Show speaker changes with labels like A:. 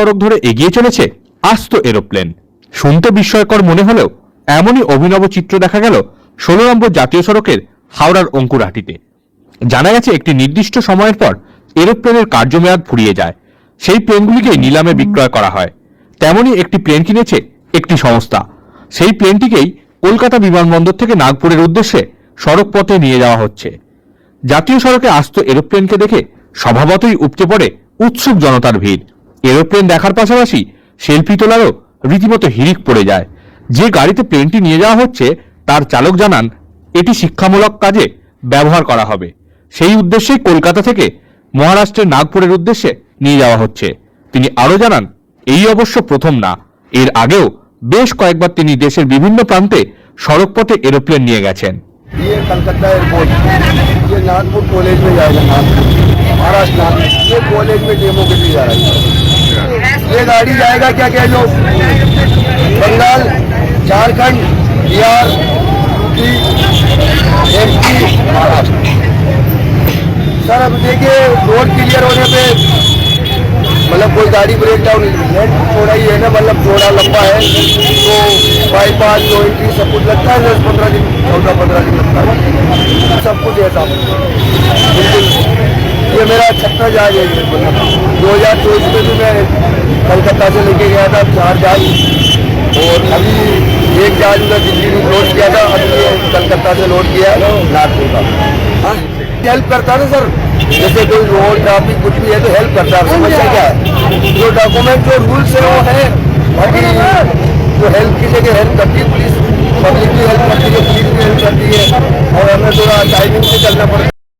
A: সড়ক ধরে এগিয়ে চলেছে আস্ত এরোপ্লেন। শুনতে বিস্ময়কর মনে হলেও এমনই অভিনব চিত্র দেখা গেল 16 নম্বর জাতীয় সড়কের হাওড়ার অঙ্কুরহাটিতে। জানা গেছে একটি নির্দিষ্ট সময়ের পর এরোপ্লেনের কার্যমেয়াদ ফুরিয়ে যায়, সেই প্লেনগুলিকে নিলামে বিক্রয় করা হয়। তেমনই একটি প্লেন কিনেছে একটি সংস্থা। সেই প্লেনটিকেই কলকাতা বিমানবন্দর থেকে নাগপুরের উদ্দেশ্যে সড়ক পথে নিয়ে যাওয়া হচ্ছে। জাতীয় সড়কে আস্ত এরোপ্লেনকে দেখে স্বভাবতই উপচে পড়ে উৎসুক জনতার ভিড়। এরোপ্লেন দেখার পাশাপাশি সেলফি তোলারও রীতিমতো হিড়িক পড়ে যায়। যে গাড়িতে প্লেনটি নিয়ে যাওয়া হচ্ছে তার চালক জানান এটি শিক্ষামূলক কাজে ব্যবহার করা হবে। সেই উদ্দেশ্যেই কলকাতা থেকে মহারাষ্ট্রের নাগপুরের উদ্দেশ্যে নিয়ে যাওয়া হচ্ছে। তিনি আরও জানান এই অবশ্য প্রথম না, এর আগেও বেশ কয়েকবার তিনি দেশের বিভিন্ন প্রান্তে সড়ক পথে এরোপ্লেন নিয়ে গেছেন।
B: ये कलकत्ता एयरपोर्ट, ये नागपुर कॉलेज में जाएगा, नागपुर महाराष्ट्र। ये कॉलेज में डेमो के लिए जा रहा है। ये गाड़ी जाएगा क्या क्या लोग Bengal, Jharkhand, Bihar, UP, MP, Maharashtra. Sir अब देखिए रोड क्लियर होने पे मतलब कोई गाड़ी ब्रेक डाउन लेट थोड़ा ही है ना, मतलब थोड़ा लंबा है तो बाईपास जो एंट्री सब कुछ लगता है 10-15 दिन, 14-15 दिन लगता है सब कुछ ऐसा। बिल्कुल ये मेरा 6वां जहाज है। मतलब 2024 में भी मैं कलकत्ता से लेके गया था 4 जहाज, और अभी एक जहाज उधर दिल्ली में लोड किया था, अभी ये कलकत्ता से लोड किया है नागपुर का। हाँ हेल्प करता है सर, जैसे कोई रोड ट्रैफिक कुछ भी है तो हेल्प करता है। समस्या क्या है, जो डॉक्यूमेंट जो रूल्स है वो है, बाकी जो हेल्प की जगह हेल्प करती है पुलिस, पब्लिक भी हेल्प करती है, पुलिस भी हेल्प करती है, और हमें थोड़ा टाइमिंग से चलना पड़ता है।